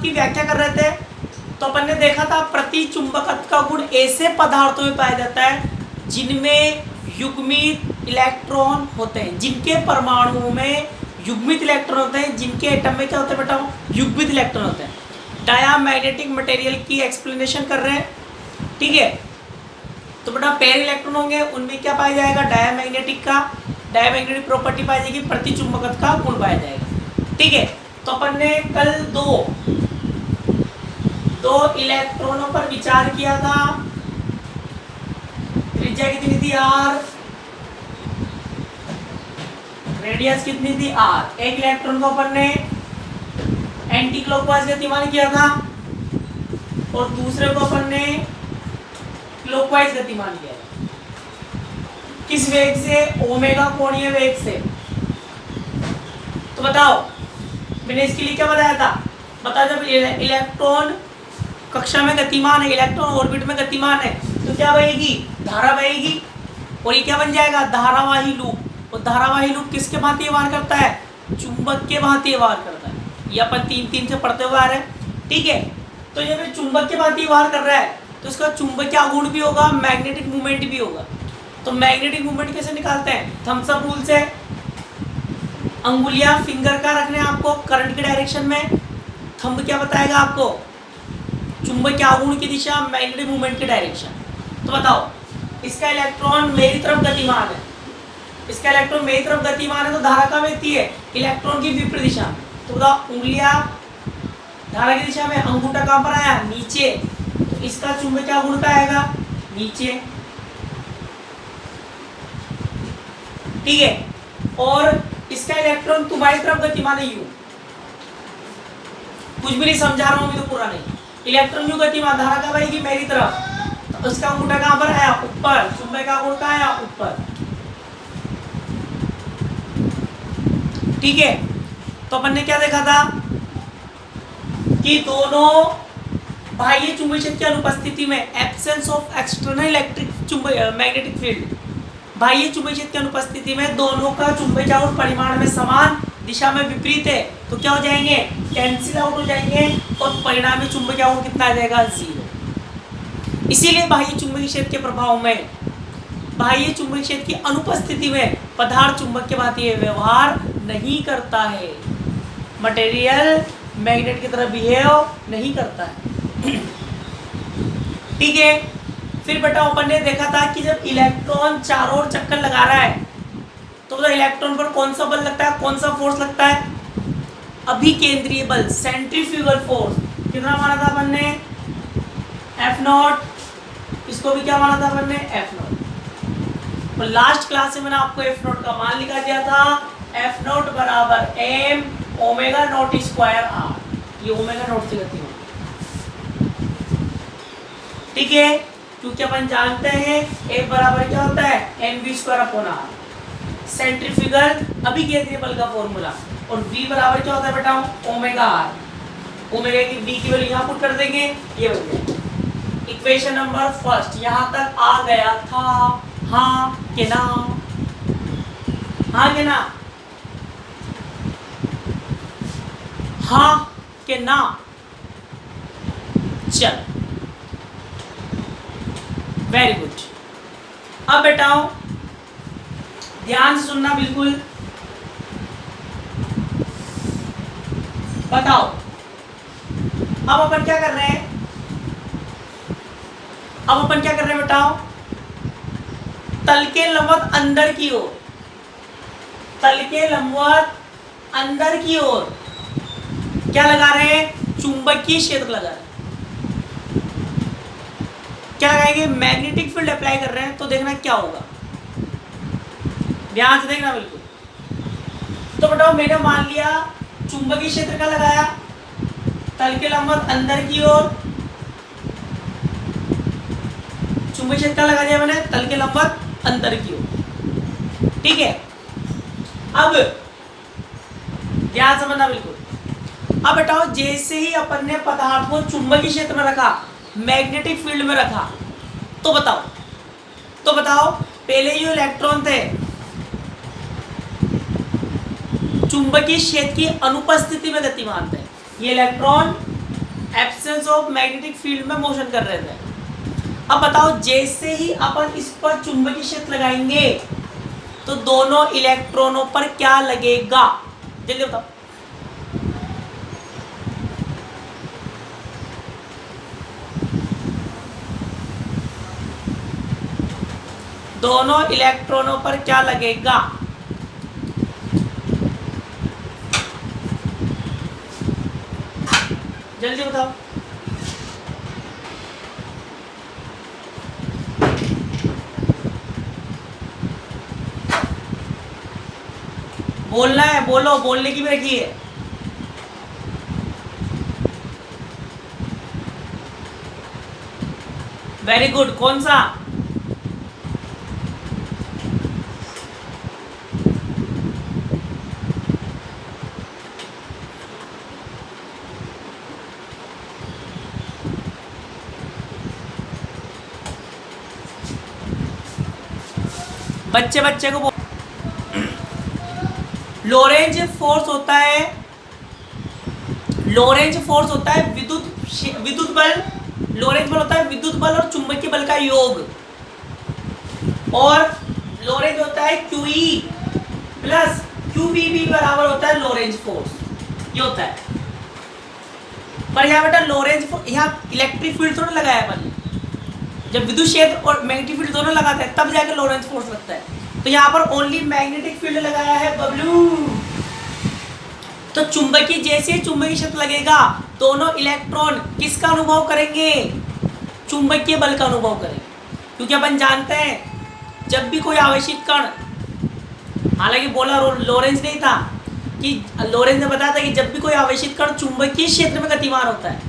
की व्याख्या कर रहे थे तो अपन ने देखा था प्रति चुंबकत्व का गुण ऐसे पदार्थों में पाया जाता है जिनमें युग्मित इलेक्ट्रॉन होते हैं, जिनके परमाणुओं में युग्मित इलेक्ट्रॉन होते हैं, जिनके एटम में क्या होते हैं बेटा, युग्मित इलेक्ट्रॉन होते हैं। डायामैग्नेटिक मटेरियल की एक्सप्लेनेशन कर रहे हैं, ठीक है। तो बेटा पेयर इलेक्ट्रॉन होंगे, उनमें क्या पाया जाएगा, डायामैग्नेटिक प्रॉपर्टी पाई जाएगी, प्रति चुंबकत्व का गुण पाया जाएगा, ठीक है। तो अपन ने कल दो इलेक्ट्रॉनों पर विचार किया था। त्रिज्या कितनी थी r, रेडियस कितनी थी r। एक इलेक्ट्रॉन को अपन ने एंटी क्लॉकवाइज गतिमान किया था और दूसरे को अपन ने क्लॉकवाइज गतिमान किया था। किस वेग से, ओमेगा कोणीय वेग से। तो बताओ मैंने इसके लिए क्या बताया था, बता, जब इलेक्ट्रॉन कक्षा में गतिमान है, इलेक्ट्रॉन ऑर्बिट में गतिमान है, तो क्या बहेगी, धारा बहेगी और ये क्या बन जाएगा, धारावाही लूप। और धारावाही लूप किसके भांति व्यवहार करता है, चुंबक के भांति व्यवहार करता है। ये अपन 3 से पढ़ते हुए आ रहे हैं, ठीक है। तो जब चुंबक के भांति व्यवहार कर रहा है तो इसका चुंबकीय आघूर्ण भी होगा, मैग्नेटिक मूवमेंट भी होगा। तो मैग्नेटिक मूवमेंट कैसे निकालते हैं, थम्स अप रूल से। अंगुलियां फिंगर का रखने आपको करंट के डायरेक्शन में, थंब क्या बताएगा आपको, चुंबकीय आघूर्ण की दिशा, मैग्नेटिक मूवमेंट की डायरेक्शन। तो बताओ इसका इलेक्ट्रॉन मेरी तरफ गतिमान है, इसका इलेक्ट्रॉन मेरी तरफ गतिमान है, तो धारा कहाँ बहती है, इलेक्ट्रॉन की विपरीत दिशा में। तो बताओ उंगलियां धारा की दिशा में, अंगूठा कहाँ पर आया, नीचे, तो इसका चुंबकीय आघूर्ण क्या आएगा, नीचे, ठीक है। और इसका इलेक्ट्रॉन तुम्हारी तरफ गतिमान है, यूं, कुछ भी नहीं समझा रहा हूं अभी तो पूरा नहीं, इलेक्ट्रॉन यूं गतिमान, धारा कहाँ बहेगी, मेरी तरफ, तो उसका अंगूठा कहाँ पर आया, ऊपर, चुंबकीय आघूर्ण कहाँ आया, ऊपर, ठीक है। तो अपन ने क्या देखा था कि दोनों बाह्य चुंबकीय क्षेत्र की अनुपस्थिति में, absence of external electric magnetic field, बाह्य चुंबकीय क्षेत्र की अनुपस्थिति में दोनों का चुंबकीय आघूर्ण परिमाण में समान, दिशा में विपरीत है, तो क्या हो जाएंगे, कैंसिल आउट हो जाएंगे और परिणामी चुंबकीय आघूर्ण कितना आ जाएगा, 0। इसीलिए बाह्य चुंबकीय क्षेत्र के प्रभाव में, बाह्य चुंबकीय क्षेत्र की अनुपस्थिति में पदार्थ चुंबक के भांति व्यवहार नहीं करता है, मटेरियल मैग्नेट की तरह बिहेव नहीं करता है, ठीक है। फिर बेटा अपन ने देखा था कि जब इलेक्ट्रॉन चारों ओर चक्कर लगा रहा है तो इलेक्ट्रॉन पर कौन सा बल लगता है, कौन सा फोर्स लगता है, अभिकेंद्रीय बल, सेंट्रीफ्यूगल फोर्स। कितना माना था अपन ने, F0, इसको भी क्या माना था अपन ने, F0। और लास्ट क्लास में मैंने आपको F0 का मान लिखा दिया था, F0 बराबर m omega naught square r, ये ओमेगा नॉट से गति होगी, ठीक है। क्योंकि अपन जानते हैं F बराबर क्या होता है, mv square upon r, centrifugal अभिकेंद्रीय बल का फॉर्मूला। और v बराबर क्या होता है बेटा, ओमेगा r, ओमेगा की v की वैल्यू यहाँ पुट कर देंगे, ये हो गया इक्वेशन नंबर फर्स्ट। यहाँ तक आ गया था, हाँ के ना, हाँ के ना, हाँ के ना, चल वेरी गुड। अब बेटाओ ध्यान से सुनना बिल्कुल, बताओ अब अपन क्या कर रहे हैं, अब अपन क्या कर रहे हैं बताओ, तल के लंबवत अंदर की ओर, तल के लंबवत अंदर की ओर क्या लगा रहे हैं, चुंबकीय क्षेत्र लगा रहे हैं। क्या लगाएंगे, मैग्नेटिक फील्ड अप्लाई कर रहे हैं, तो देखना क्या होगा, ध्यान से देखना बिल्कुल। तो बताओ मैंने मान लिया चुंबकीय क्षेत्र का लगाया, तल के लंबवत अंदर की ओर, चुंबकीय क्षेत्र का लगा दिया मैंने तल के लंबवत अंदर की ओर, ठीक है। अब ध्यान समझना बिल्कुल। अब बताओ जैसे ही अपन ने पदार्थ को चुंबकीय क्षेत्र में रखा, मैग्नेटिक फील्ड में रखा, तो बताओ पहले जो इलेक्ट्रॉन थे चुंबकीय क्षेत्र की अनुपस्थिति में गतिमान थे, ये electron absence of magnetic field में मोशन कर रहे थे। अब बताओ जैसे ही अपन इस पर चुंबकीय क्षेत्र लगाएंगे तो दोनों इलेक्ट्रॉनों पर क्या लगेगा, जल्दी बताओ। दोनों इलेक्ट्रॉनों पर क्या लगेगा, जल्दी बताओ। बोलना है, बोलो, बोलने की भी रखी है। वेरी गुड, कौन सा? बच्चे बच्चे को लोरेंज फोर्स होता है, लोरेंज फोर्स होता है विद्युत बल। लोरेंज बल होता है विद्युत बल और चुंबकीय बल का योग, और लोरेंज होता है QE प्लस QVB बराबर होता है लोरेंज फोर्स, ये होता है। पर यहाँ बेटा लोरेंज, यहाँ इलेक्ट्रिक फील्ड थोड़ा लगाया अपन, जब विद्युत क्षेत्र और मैग्नेटिक फील्ड दोनों लगाते हैं तब जाके लोरेंज फोर्स लगता है। तो यहाँ पर ओनली मैग्नेटिक फील्ड लगाया है बबलू। तो चुंबकीय, जैसे चुंबकीय क्षेत्र लगेगा दोनों इलेक्ट्रॉन किसका अनुभव करेंगे, चुंबकीय बल का अनुभव करेंगे। क्योंकि अपन जानते हैं जब भी कोई आवेशित कण, हालांकि बोला लोरेंज नहीं था, कि लोरेंज ने बताया था कि जब भी कोई आवेशित कण चुंबकीय क्षेत्र में गतिमान होता है,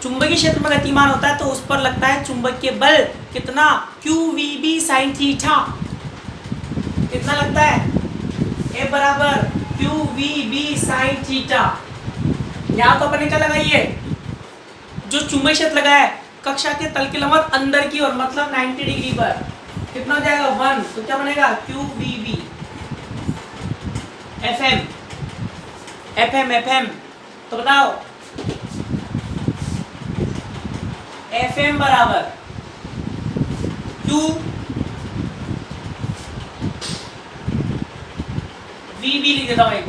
चुंबकीय क्षेत्र में गतिमान होता है तो उस पर लगता है चुंबकीय बल कितना, QVB sin थीटा। कितना लगता है, ए बराबर QVB sin थीटा। यहाँ तो अपन ने क्या लगाई है, जो चुंबकीय क्षेत्र लगा है कक्षा के तल के लंबवत अंदर की ओर, मतलब 90 डिग्री पर, कितना हो जाएगा 1, तो क्या बनेगा QVB FM। तो बताओ FM बराबर QVB लिख देता हूं एक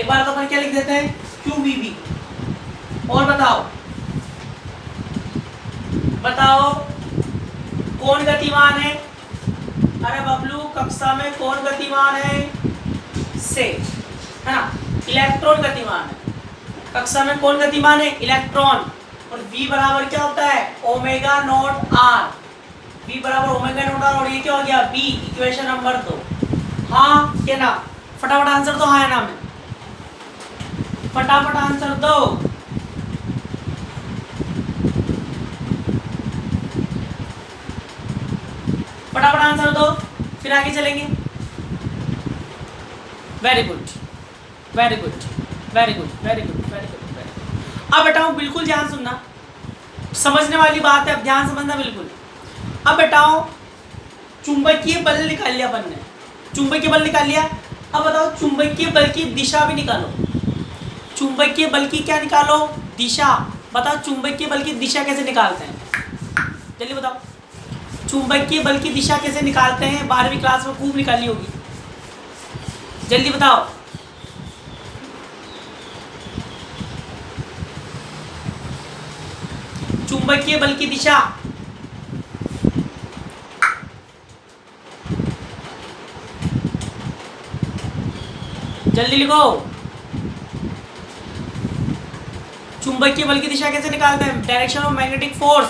बार तो अपन क्या लिख देते हैं, QVB। और बताओ कौन गतिमान है, अरे बबलू कक्षा में कौन गतिमान है, से है ना, इलेक्ट्रॉन गतिमान है। कक्षा में कौन गतिमान है, इलेक्ट्रॉन। और V बराबर क्या होता है, ओमेगा नॉट R। V बराबर ओमेगा नॉट R, और ये क्या हो गया, B, इक्वेशन नंबर 2। हाँ क्या ना, फटाफट आंसर दो, हाँ है ना, में फटाफट आंसर दो। फटाफट आंसर दो, फिर आगे चलेंगे। Very good, very good, very good, very good, very good. अब बेटाओ बिल्कुल ध्यान सुनना, समझने वाली बात है, अब ध्यान समझना बिल्कुल। अब बेटाओ चुंबकीय बल निकाल लिया अपन ने, चुंबकीय बल निकाल लिया। अब बताओ चुंबकीय बल की दिशा भी निकालो। चुंबकीय बल की क्या निकालो, दिशा। बताओ चुंबकीय बल की दिशा कैसे निकालते हैं, जल्दी बताओ। चुंबकीय बल की दिशा कैसे निकालते हैं, 12वीं क्लास में खूब निकाली होगी, जल्दी बताओ। चुंबकीय बल की दिशा, जल्दी लिखो। चुंबकीय बल की दिशा कैसे निकालते हैं, डायरेक्शन ऑफ मैग्नेटिक फोर्स।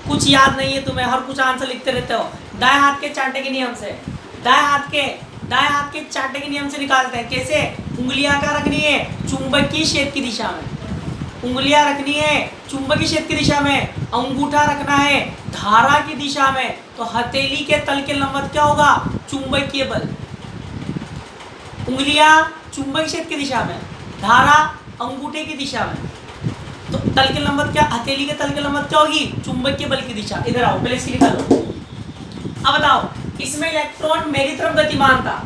कुछ याद नहीं है तुम्हें, हर कुछ आंसर लिखते रहते हो। दाएं हाथ के चांटे के नियम से, दाएं हाथ के चांटे के नियम से निकालते हैं। कैसे, उंगलियां क्या रखनी है, चुंबकीय क्षेत्र की दिशा में, उंगलियां रखनी है चुंबकीय क्षेत्र की दिशा में, अंगूठा रखना है धारा की दिशा में। तो हथेली के तल के लंबवत क्या होगा, चुंबकीय बल। उंगलियां चुंबकीय क्षेत्र की दिशा में, धारा अंगूठे की दिशा में, तो तल के लंबवत क्या, हथेली के तल के लंबवत क्या होगी, चुंबकीय बल की दिशा। इधर आओ, पहले इसकी निकालो। अब बताओ इसमें इलेक्ट्रॉन मेरी तरफ गतिमान था।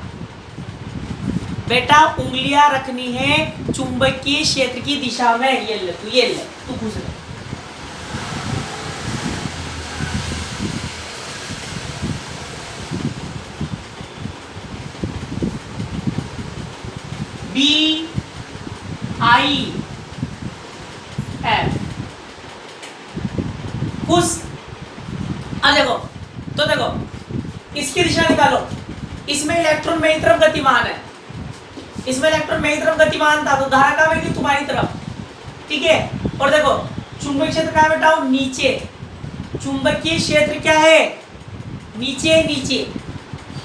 बेटा उंगलियां रखनी है चुंबकीय क्षेत्र की दिशा में। ये ले तू घुस ले। BIF घुस। देखो तो देखो इसकी दिशा निकालो। इसमें इलेक्ट्रॉन मेरी तरफ गतिमान है, इसमें इलेक्ट्रॉन मेरी तरफ गतिमान था, तो धारा कहाँ बहेगी? तुम्हारी तरफ। ठीक है। और देखो चुंबकीय क्षेत्र कहाँ बेटाओ? नीचे। चुंबकीय क्षेत्र क्या है? नीचे नीचे।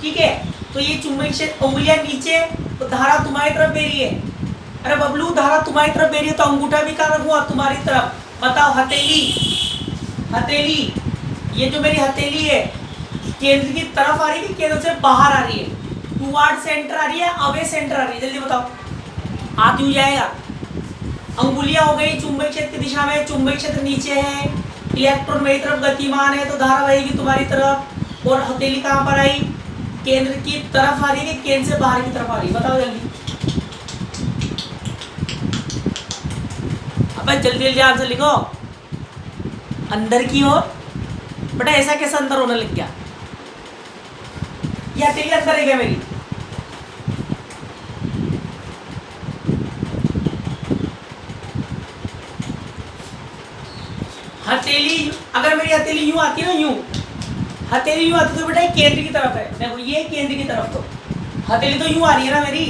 ठीक है। तो ये चुंबकीय क्षेत्र, उंगलियां नीचे, तो धारा तुम्हारी तरफ बह रही है। अरे बबलू धारा तुम्हारी तरफ बह रही है तो अंगूठा भी कहाँ रखूंगा? तुम्हारी तरफ। बताओ हथेली, ये जो मेरी हथेली है केंद्र की तरफ आ रही है कि केंद्र से बाहर आ रही है? टुवर्ड सेंटर आ रही है, अवे सेंटर आ रही है? जल्दी बताओ। हाथ यूं जाएगा। अंगुलियां हो गई चुंबकीय क्षेत्र की दिशा में, चुंबकीय क्षेत्र नीचे है, इलेक्ट्रॉन मेरी तरफ गतिमान है तो धारा बहेगी तुम्हारी तरफ। और हथेली कहाँ पर आई? केंद्र की तरफ आ रही है कि केंद्र से बाहर की तरफ आ रही है? बताओ जल्दी। अब जल्दी जल्दी आंसर लिखो। अंदर की ओर। बेटा ऐसा कैसा अंदर होने लग गया? ये हथेली अंदर है क्या मेरी? हथेली, अगर मेरी हथेली यूं आती ना, यूं हथेली यूं आती तो बेटा केंद्र की तरफ है। देखो ये केंद्र की तरफ, तो हथेली तो यूं आ रही है ना मेरी,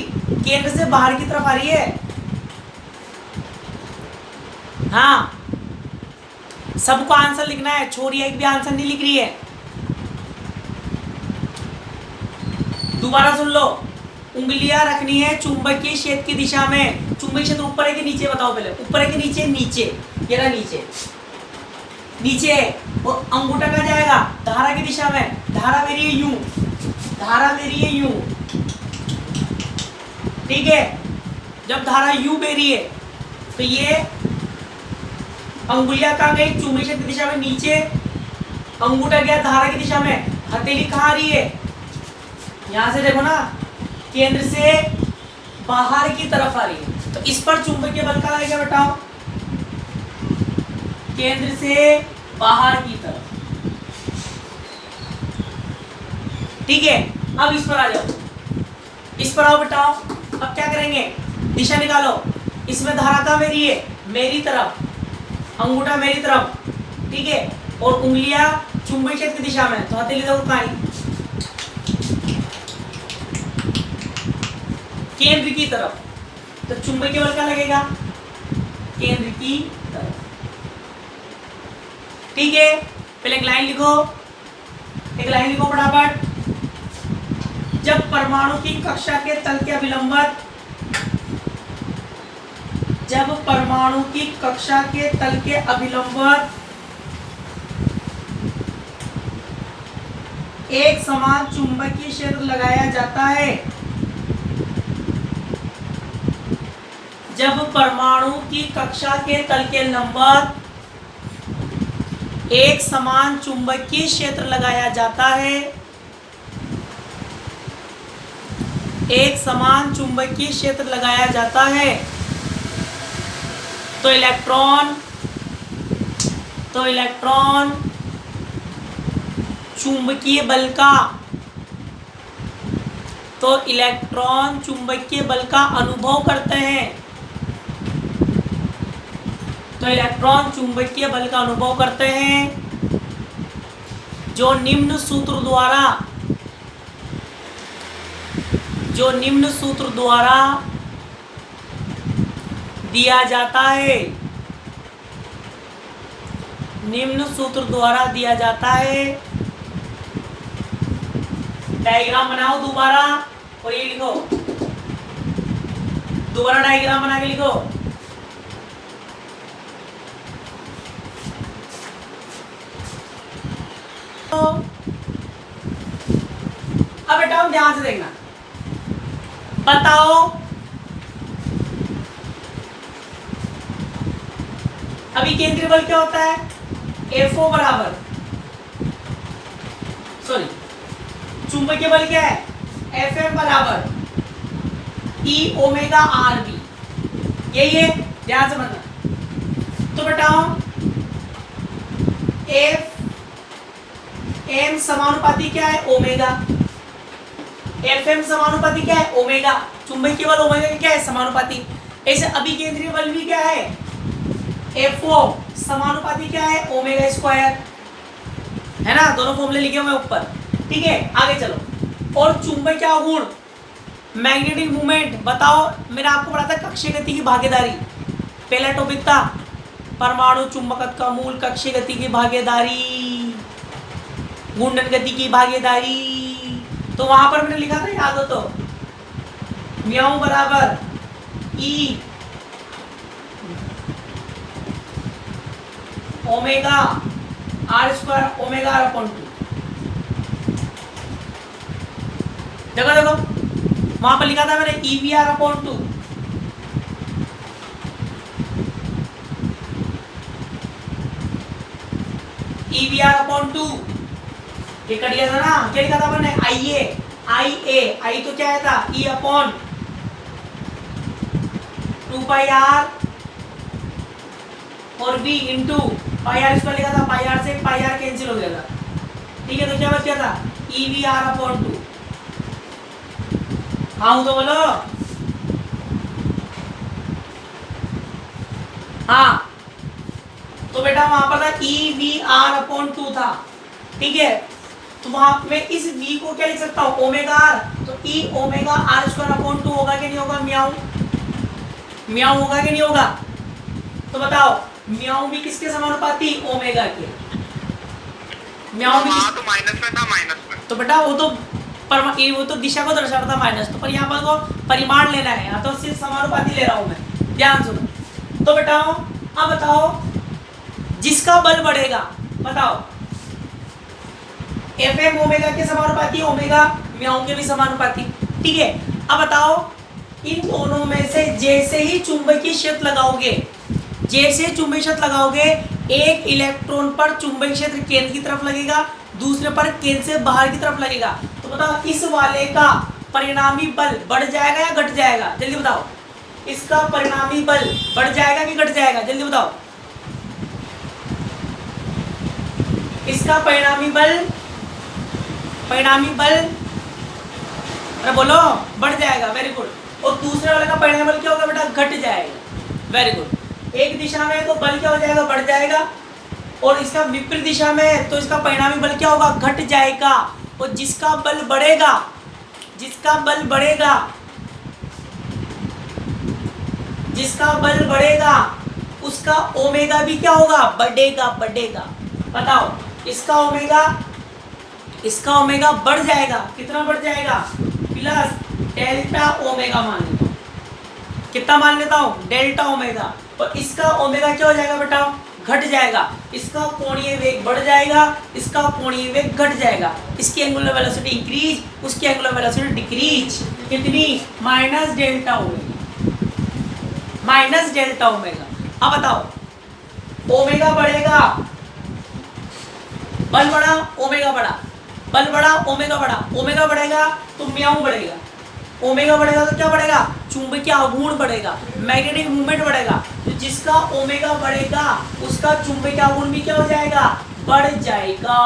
केंद्र से बाहर की तरफ आ रही है। हाँ सबको आंसर लिखना है, छोरी एक भी आंसर नहीं लिख रही है। दोबारा सुन लो। उंगलियां रखनी है चुंबकीय क्षेत्र की दिशा में। चुंबकीय क्षेत्र ऊपर है कि नीचे? बताओ पहले। ऊपर है कि नीचे? नीचे। ये रहा नीचे, नीचे है। और अंगूठा कहाँ जाएगा? धारा की दिशा में। धारा मेरी है यूं, धारा मेरी है यूं। ठीक है। जब धारा यूं बह रही है तो ये अंगुलियां कहाँ गई? चुंबकीय क्षेत्र की दिशा में नीचे, अंगूठा गया धारा की दिशा में। हथेली कहाँ आ रही है? यहां से देखो ना, केंद्र से बाहर की तरफ आ रही है, तो इस पर चुंबकीय बल का लगेगा बताओ? केंद्र से बाहर की तरफ। ठीक है। अब इस पर आ जाओ, इस पर आओ बताओ। अब क्या करेंगे? दिशा निकालो। इसमें धारा कहाँ मेरी है? मेरी तरफ, अंगूठा मेरी तरफ। ठीक है। और उंगलियां चुंबकीय क्षेत्र की दिशा में, तो हथेली देखो कहाँ आई? केंद्र की तरफ। तो चुंबकीय बल क्या लगेगा? केंद्र की तरफ। ठीक है। पहले एक लाइन लिखो, एक लाइन लिखो फटाफट। जब परमाणु की कक्षा के तल के अभिलंबत, जब परमाणु की कक्षा के तल के अभिलंबत एक समान चुंबकीय क्षेत्र लगाया जाता है, जब परमाणु की कक्षा के तल के लंबवत एक समान चुंबकीय क्षेत्र लगाया जाता है, एक समान चुंबकीय क्षेत्र लगाया जाता है, तो इलेक्ट्रॉन चुंबकीय बल का, तो इलेक्ट्रॉन चुंबकीय बल का अनुभव करते हैं, तो इलेक्ट्रॉन चुंबकीय बल का अनुभव करते हैं जो निम्न सूत्र द्वारा दिया जाता है, निम्न सूत्र द्वारा दिया जाता है। डायग्राम बनाओ दोबारा और ये लिखो, दोबारा डायग्राम बना के लिखो। अब बेटा ध्यान से देखना, बताओ अभी केंद्रीय बल क्या होता है? FO बराबर, सॉरी चुंबकीय बल क्या है, Fm बराबर E ओमेगा आर बी, यही है, ध्यान से समझना। तो बताओ एफ एम समानुपाती क्या है, ओमेगा। एफ एम समानुपाती क्या है, ओमेगा। चुंबकीय बल ओमेगा क्या है, समानुपाती। ऐसे अभिकेंद्रीय बल भी क्या है, एफ ओ समानुपाती क्या है, ओमेगा स्क्वायर, है ना। दोनों फॉर्मूले लिखे हुए ऊपर, ठीक है। आगे चलो। और चुंबकीय गुण, मैग्नेटिक मूवमेंट, बताओ मैंने आपको पढ़ा था कक्षीय गति की भागीदारी, पहला टॉपिक था परमाणु चुंबकत्व का मूल, कक्षीय गति की भागीदारी, घूर्णन गति की भागीदारी। तो वहां पर मैंने लिखा था, याद हो तो, म्याऊ बराबर E omega R square omega R upon 2। देखो देखो वहां पर लिखा था मैंने E V R upon 2, E V R upon 2, ये कट गया था ना। क्या लिखा था मैंने, आई ए, आई ए, आई तो क्या है था, ई अपॉन 2 पाई आर और B into pi R square लिखा था, पाई आर से पाई आर कैंसिल हो गया था, ठीक है। तो क्या बच गया था, ई वी आर अपॉन 2। हाँ तो बोलो, हाँ तो बेटा वहां पर था ई वी आर अपॉन 2 था, ठीक है। तो वहां मैं इस v को क्या लिख सकता हूँ, ओमेगा आर। तो E omega R square upon 2 होगा कि नहीं होगा, म्याऊ म्याऊ होगा कि नहीं होगा। तो बताओ म्याऊ भी किसके समानुपाती, ओमेगा के। म्याऊ भी तो माइनस में था, माइनस में। तो बेटा वो तो दिशा को दर्शाता था माइनस, तो पर यहाँ पर को परिमाण लेना है, यहाँ तो सिर्फ समानुपाती ले रहा हूँ मैं, ध्यान सुनो। तो बेटाओ अब बताओ जिसका बल बढ़ेगा, बताओ एफ एम ओमेगा के समानुपाती, ओमेगा म्याऊ के भी समानुपाती, ठीक है। अब बताओ इन दोनों में से जैसे ही चुंबकीय क्षेत्र लगाओगे, जैसे चुंबकीय क्षेत्र लगाओगे, एक इलेक्ट्रॉन पर चुंबकीय क्षेत्र केंद्र की तरफ लगेगा, दूसरे पर केंद्र से बाहर की तरफ लगेगा। तो बताओ इस वाले का परिणामी बल बढ़ जाएगा या घट जाएगा, जल्दी बताओ। इसका परिणामी बल बढ़ जाएगा कि घट जाएगा, जल्दी बताओ। इसका परिणामी बल अरे बोलो, बढ़ जाएगा, वेरी गुड। और दूसरे वाले का परिणामी बल क्या होगा बेटा, घट जाएगा, वेरी गुड। एक दिशा में तो बल क्या हो जाएगा, बढ़ जाएगा, और इसका विपरीत दिशा में तो इसका परिणामी बल क्या होगा, घट जाएगा। और जिसका बल बढ़ेगा, जिसका बल बढ़ेगा उसका ओमेगा भी क्या होगा, बढ़ेगा। बताओ इसका ओमेगा बढ़ जाएगा, कितना बढ़ जाएगा, प्लस डेल्टा ओमेगा मान लेता हूं, कितना मान लेता हूं, डेल्टा ओमेगा। और इसका ओमेगा क्या हो जाएगा बेटा, घट जाएगा। इसका कोणीय वेग बढ़ जाएगा, इसका कोणीय वेग घट जाएगा। इसकी एंगुलर वेलोसिटी इंक्रीज, उसकी एंगुलर वेलोसिटी डिक्रीज, कितनी, माइनस डेल्टा ओमेगा। अब बताओ ओमेगा बढ़ेगा, बल बढ़ा, ओमेगा बढ़ा, बल बढ़ा, ओमेगा बढ़ा, ओमेगा बढ़ेगा तो म्याऊ बढ़ेगा, ओमेगा बढ़ेगा तो क्या बढ़ेगा, चुंबकीय आघूर्ण बढ़ेगा, मैग्नेटिक मूवमेंट बढ़ेगा। तो जिसका ओमेगा बढ़ेगा उसका चुंबकीय आघूर्ण भी क्या हो जाएगा, बढ़ जाएगा।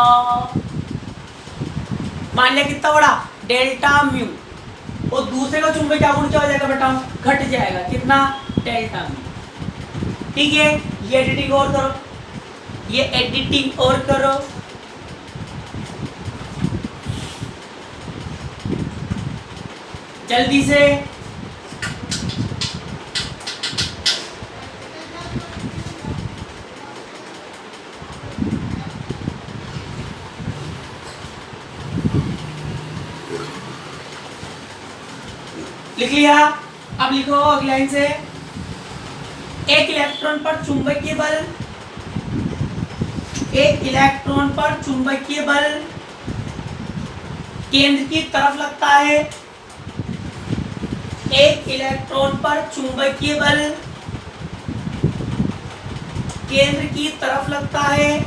मान लिया कितना बड़ा, डेल्टा म्यू। और दूसरे का चुंबकीय आघूर्ण क्या हो जाएगा बेटा, घट जाएगा, कितना, डेल्टा म्यू, ठीक है। ये एडिटिंग और करो, जल्दी से। लिख लिया, अब लिखो अगली लाइन से। एक इलेक्ट्रॉन पर चुंबकीय बल केंद्र की तरफ लगता है, एक इलेक्ट्रॉन पर चुंबकीय बल केंद्र की तरफ लगता है,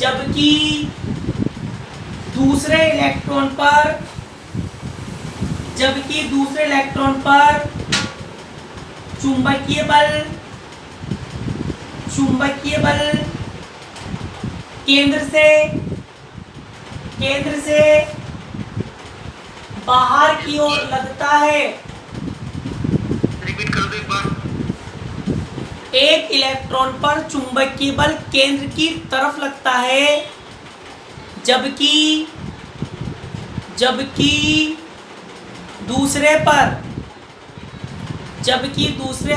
जबकि दूसरे इलेक्ट्रॉन पर चुंबकीय बल केंद्र से बाहर की ओर लगता है। रिपीट कर दो एक बार। एक इलेक्ट्रॉन पर चुंबकीय बल केंद्र की तरफ लगता है, जबकि दूसरे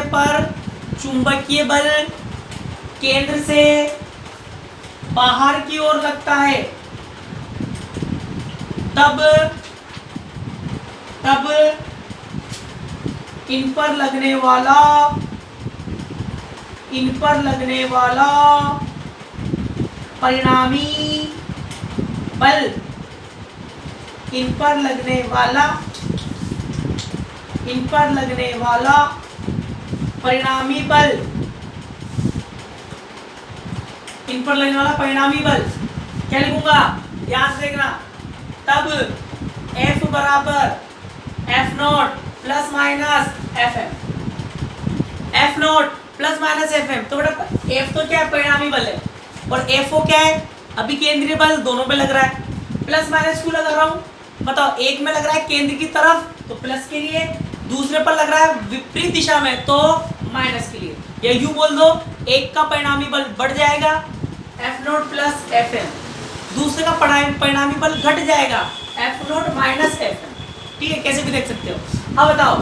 पर चुंबकीय बल केंद्र से बाहर की ओर लगता है। तब इन पर लगने वाला परिणामी बल क्या लिखूंगा, ध्यान से देखना। तब F बराबर F0 plus minus FM, F0 plus minus FM। तो बेटा F तो क्या है, परिणामी बल है, और FO क्या है, अभी केंद्रीय बल। दोनों पे लग रहा है। प्लस माइनस क्यों लगा रहा हूं बताओ। एक में लग रहा है केंद्र की तरफ तो प्लस के लिए, दूसरे पर लग रहा है विपरीत दिशा में तो माइनस के लिए। या यूं बोल दो, एक का परिणामी बल बढ़ जाएगा F0 प्लस FM, दूसरे का परिणामी बल घट जाएगा F0 माइनस FM। ठीक है, कैसे भी देख सकते हो। अब बताओ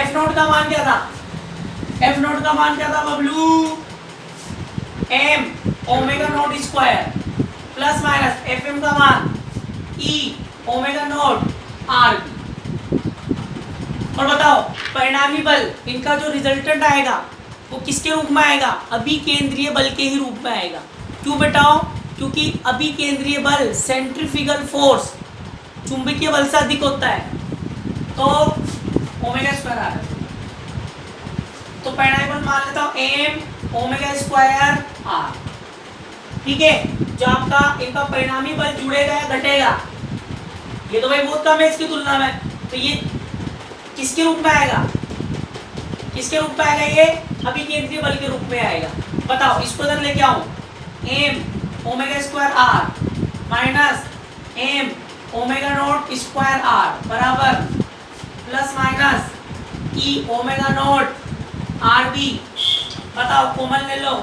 F0 का मान क्या था, Bablu, m omega naught square plus minus FM का मान E ओमेगा नॉट R। और बताओ परिणामी बल, इनका जो रिजल्टेंट आएगा वो किसके रूप में आएगा, अभिकेंद्रीय बल के ही रूप में आएगा। क्यों बेटाओ, क्योंकि अभिकेंद्रीय बल सेंट्रीफ्यूगल फोर्स चुंबकीय बल से अधिक होता है, तो ओमेगा स्क्वायर आ रहा है। तो परिणामी बल मान लेता हूं m ओमेगा स्क्वायर r। ठीक है, जो आपका इनका परिणामी बल जुड़ेगा या घटेगा, ये तो भाई बहुत कम है इसकी तुलना में, तो ये किसके रूप में आएगा, ये अभिकेंद्रीय बल के रूप में आएगा। बताओ इसको इधर लेके आऊं, m omega square r minus m omega naught square r बराबर plus minus e omega naught rb। बताओ कॉमन ले लो,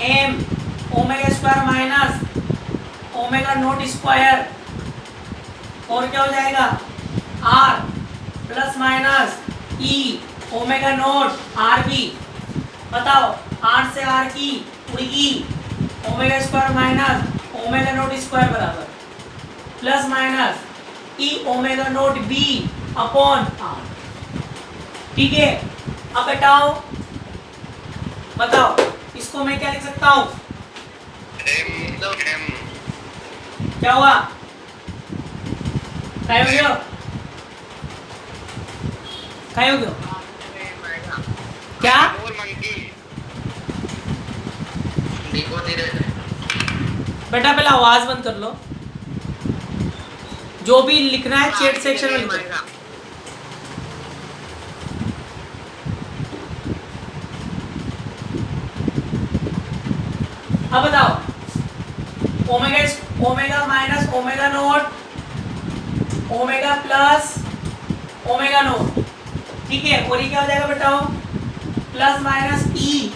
m omega square minus omega naught square, और क्या हो जाएगा r plus minus e omega naught rb। बताओ r से r की उड़गी, omega square minus omega naught square बराबर plus minus e omega naught b upon r। ठीक है, अब बताओ इसको मैं क्या लिख सकता हूं, क्या हुआ, काय हो गया, क्या बेटा पहले आवाज बंद कर लो, जो भी लिखना है चैट सेक्शन में लिखो। अब बताओ omega minus omega not omega plus omega naught. ठीक है, और ये क्या हो जाएगा बेटा, plus minus e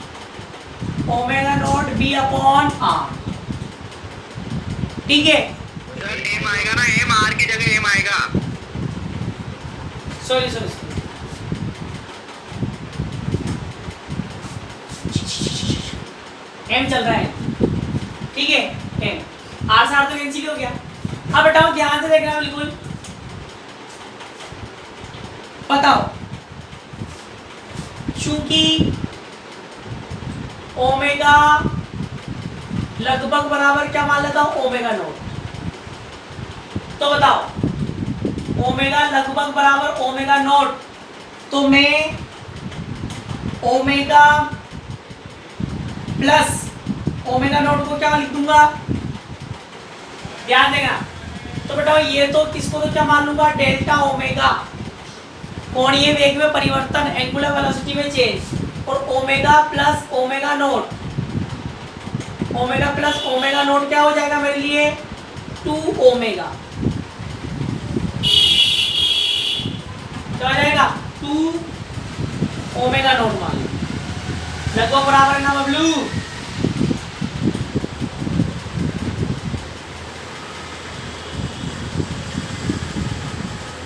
omega naught b upon r। ठीक है, m आएगा ना, m r की जगह m आएगा। सॉरी m चल रहा है। ठीक है, m r से r तो कैंसिल हो गया। अब बेटाओ ध्यान से देखना बिल्कुल, बताओ चूंकि ओमेगा लगभग बराबर क्या मान लेता हूं, ओमेगा नॉट, तो बताओ ओमेगा लगभग बराबर ओमेगा नॉट, तो मैं ओमेगा प्लस ओमेगा नॉट को क्या लिख दूंगा, ध्यान देना। तो बेटा ये तो किसको तो क्या मान लूंगा, डेल्टा ओमेगा कोणीय वेग में परिवर्तन, एंगुलर वेलोसिटी में चेंज, और omega plus omega naught, omega plus omega naught क्या हो जाएगा मेरे लिए 2 ओमेगा, क्या हो जाएगा 2 ओमेगा नॉट मान लो, लगभग बराबर है ना बबलू।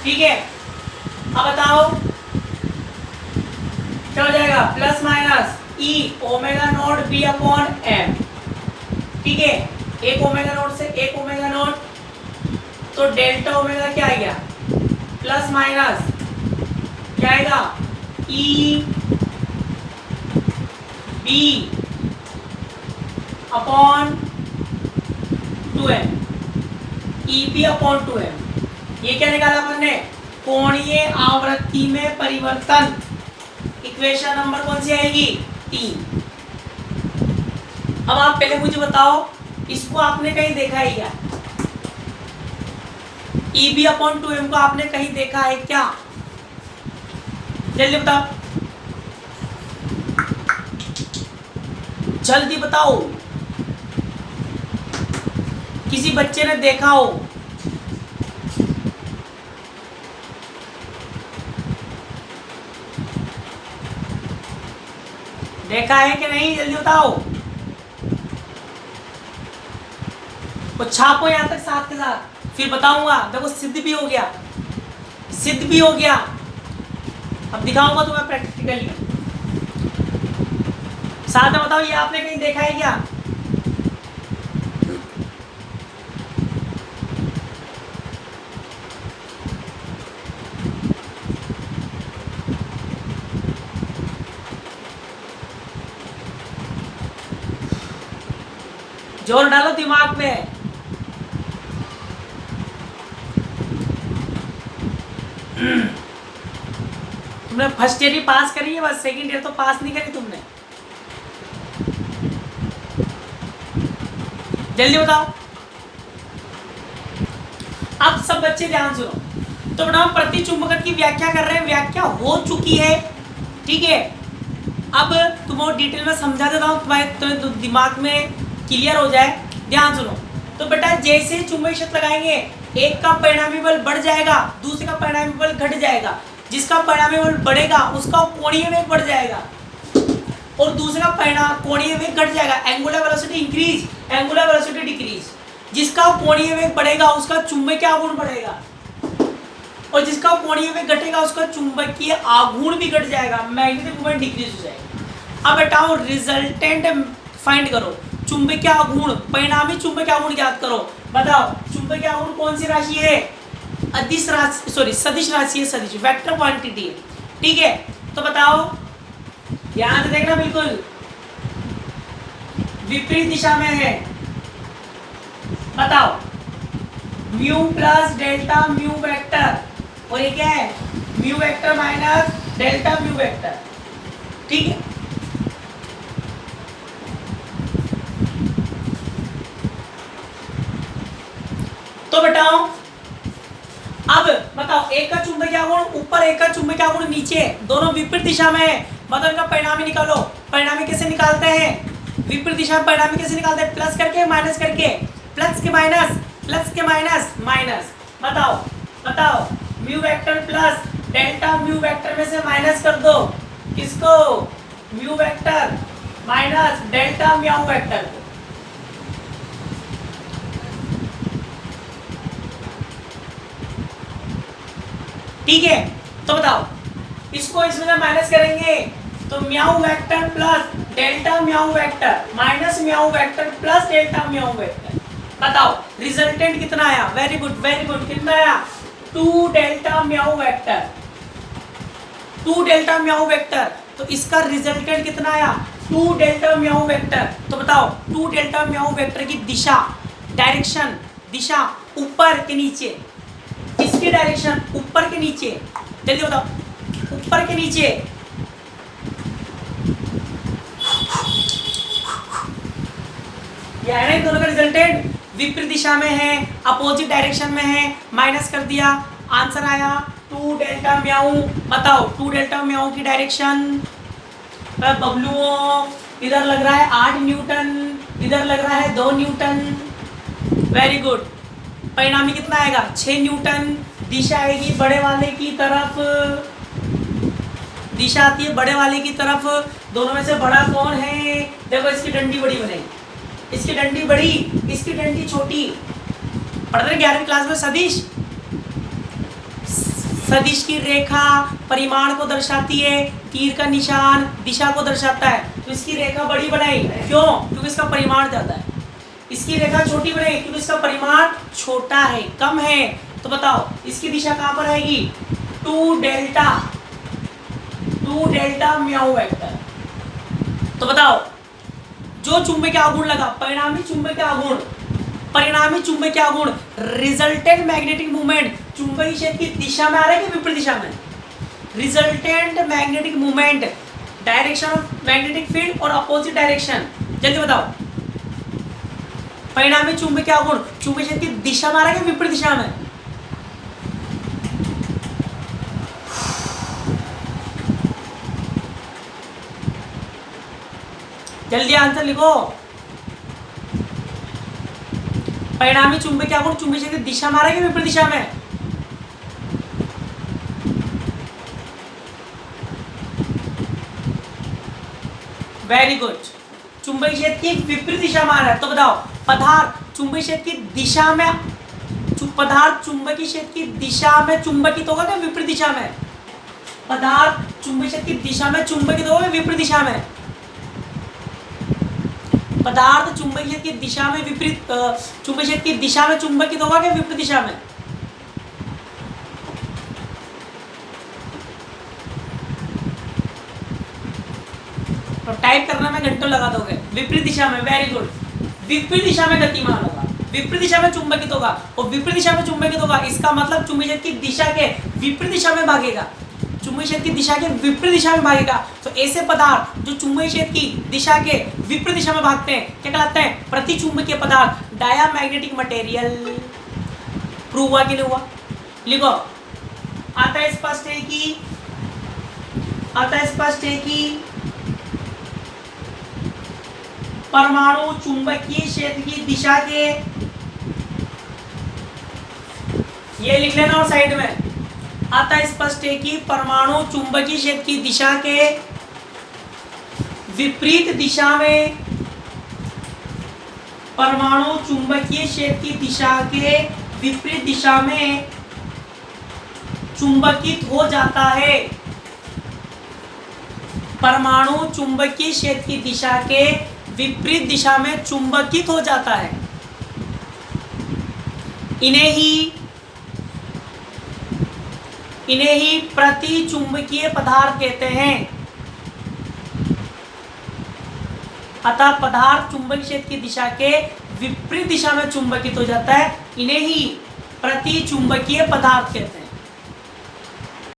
ठीक है, अब बताओ क्या हो जाएगा, plus minus E omega naught B upon M. ठीक है, एक ओमेगा नॉट से एक ओमेगा नॉट, तो डेल्टा ओमेगा क्या आएगा, प्लस माइनस क्या आएगा E B upon 2m, E B upon 2m। ये क्या निकाला अपन ने, कोणीय आवृत्ति में परिवर्तन। इक्वेशन नंबर कौन सी आएगी 3। अब आप पहले मुझे बताओ, इसको आपने कहीं देखा है क्या, ई बी अपॉन 2m को आपने कहीं देखा है क्या, जल्दी बताओ, जल्दी बताओ, किसी बच्चे ने देखा हो। देखा है कि नहीं, जल्दी बताओ, तो छापो यहां तक साथ के साथ, फिर बताऊंगा। देखो सिद्ध भी हो गया, सिद्ध भी हो गया, अब दिखाऊंगा तुम्हें प्रैक्टिकली। साथ में बताओ, ये आपने कहीं देखा है क्या, जोर डालो दिमाग में। तुमने फर्स्ट ईयर ही पास करी है, बस सेकंड ईयर तो पास नहीं करी तुमने। जल्दी बताओ, अब सब बच्चे ध्यान सुनो। तो बेटा हम प्रतिचुंबकत्व की व्याख्या कर रहे हैं, व्याख्या हो चुकी है। ठीक है, अब तुम्हें डिटेल में समझा देता हूँ, तुम्हारे दिमाग में क्लियर हो जाए। ध्यान सुनो। तो बेटा जैसे चुंबकीय क्षेत्र लगाएंगे, एक का परिणामी बल बढ़ जाएगा, दूसरे का परिणामी बल घट जाएगा। जिसका परिणामी बल बढ़ेगा उसका कोणीय वेग बढ़ जाएगा, और दूसरे का परिणाम कोणीय वेग घट जाएगा। Angular velocity increase, angular velocity decrease. जिसका कोणीय वेग बढ़ेगा उसका चुंबकीय आघूर्ण बढ़ेगा, और जिसका कोणीय वेग घटेगा उसका चुंबकीय आघूर्ण भी घट जाएगा, मैग्नेटिक मोमेंट डिक्रीज हो जाएगा। अब बताओ रिजल्टेंट फाइंड करो, चुंबकीय आघूर्ण, परिणामी चुंबकीय आघूर्ण ज्ञात करो। बताओ चुंबकीय आघूर्ण कौन सी राशि है, अदिश राशि, सॉरी सदिश राशि है, सदिश वेक्टर क्वांटिटी है। ठीक है, तो बताओ ध्यान से देखना, बिल्कुल विपरीत दिशा में है। बताओ mu plus delta mu vector, और ये क्या है mu vector minus delta mu vector. ठीक है, तो बताओ अब बताओ, एक का चुंबकीय आघूर्ण ऊपर, एक का चुंबकीय आघूर्ण नीचे, दोनों विपरीत दिशा में है। मतलब का परिणामी निकालो। परिणामी कैसे निकालते हैं, विपरीत दिशा में परिणामी कैसे निकालते हैं, प्लस करके माइनस करके, प्लस के माइनस, प्लस के माइनस, माइनस। बताओ बताओ mu vector plus delta mu vector में से माइनस कर दो, किसको, mu vector minus delta mu vector को। ठीक है, तो बताओ इसको इसमें से माइनस करेंगे तो mu vector plus delta mu vector minus mu vector plus delta mu vector. बताओ रिजल्टेंट कितना आया, वेरी गुड वेरी गुड, कितना आया 2 delta mu vector, 2 delta mu vector. तो इसका रिजल्टेंट कितना आया 2 डेल्टा म्याऊ वेक्टर। तो बताओ 2 डेल्टा म्याऊ वेक्टर की दिशा, डायरेक्शन, दिशा ऊपर के नीचे, इसकी डायरेक्शन ऊपर के नीचे, जल्दी बताओ ऊपर के नीचे, ये है ना इन दोनों का रिजल्टेंट, विपरीत दिशा में है, अपोजिट डायरेक्शन में है, माइनस कर दिया, आंसर आया 2 डेल्टा म्याऊ। बताओ 2 डेल्टा म्याऊ की डायरेक्शन, बबलू इधर लग रहा है 8 न्यूटन, इधर लग रहा है 2 न्यूटन। Very good. परिणामी कितना आएगा 6 न्यूटन। दिशा आएगी बड़े वाले की तरफ, दिशा आती है बड़े वाले की तरफ। दोनों में से बड़ा कौन है? देखो इसकी डंडी बड़ी बनेगी, इसकी डंडी बड़ी, इसकी डंडी छोटी। पढ़ रहे 11वीं क्लास में सदिश। सदिश की रेखा परिमाण को दर्शाती है, तीर का निशान दिशा को दर्शाता है। तो इसकी रेखा बड़ी बनाई, क्यों? क्योंकि इसका परिमाण ज़्यादा है। इसकी रेखा छोटी बनाई क्योंकि इसका परिमाण छोटा है, कम है। तो बताओ इसकी दिशा कहाँ पर आएगी? 2 डेल्टा म्याऊ वेक्टर। तो बताओ जो चुंबकीय आघूर्ण लगा, परिणामी चुंबकीय आघूर्ण, परिणामी चुंबकीय आघूर्ण, रिजल्टेंट मैग्नेटिक मूवमेंट चुंबकीय क्षेत्र की दिशा में आ रहा है कि विपरीत दिशा में? Resultant magnetic movement, direction of magnetic field और अपोजिट डायरेक्शन। जल्दी बताओ परिणामी चुंबकीय आघूर्ण चुंबकीय क्षेत्र की दिशा में आ रहा है कि विपरीत दिशा में? जल्दी आंसर लिखो। परिणामी चुंबकीय आघूर्ण चुंबकीय क्षेत्र की दिशा में आ रहा है कि विपरीत दिशा में? Very good. चुंबकीय क्षेत्र की विपरीत दिशा में आ रहा है। तो बताओ पदार्थ चुंबकीय क्षेत्र की दिशा में, पदार्थ चुंबकीय क्षेत्र की दिशा में चुंबकित होगा क्या विपरीत दिशा में? पदार्थ चुंबकीय क्षेत्र की दिशा में चुंबकित होगा विपरीत दिशा में? पदार्थ चुंबकीय क्षेत्र की दिशा में विपरीत, चुंबकीय क्षेत्र की दिशा में चुंबकित होगा क्या विपरीत दिशा में? तो टाइप करने में घंटों लगा दोगे। विपरीत दिशा में, वेरी गुड। विपरीत दिशा में गतिमान होगा, विपरीत दिशा में चुंबकित होगा, और विपरीत दिशा में चुंबकित होगा, इसका मतलब चुंबकीय क्षेत्र की दिशा के विपरीत दिशा में भागेगा, चुंबकीय क्षेत्र की दिशा के विपरीत दिशा में भागेगा। तो ऐसे पदार्थ जो चुंबकीय क्षेत्र की दिशा के विपरीत दिशा में भागते हैं क्या कहलाते हैं? प्रतिचुंबकीय पदार्थ, डायामैग्नेटिक मटेरियल। प्रूव हुआ कि नहीं हुआ? लिखो। आता है स्पष्ट है कि, आता है स्पष्ट है कि परमाणु चुंबकीय क्षेत्र की दिशा के, ये लिख लेना और साइड में। आता है स्पष्ट है कि परमाणु चुंबकीय क्षेत्र की दिशा के विपरीत दिशा में, परमाणु चुंबकीय क्षेत्र की दिशा के विपरीत दिशा में चुंबकित हो जाता है। परमाणु चुंबकीय क्षेत्र की दिशा के विपरीत दिशा में चुंबकित हो जाता है। इन्हें ही प्रतिचुंबकीय पदार्थ कहते हैं। अतः पदार्थ चुंबकीय क्षेत्र की दिशा के विपरीत दिशा में चुंबकित हो जाता है, इन्हें ही प्रतिचुंबकीय पदार्थ कहते हैं।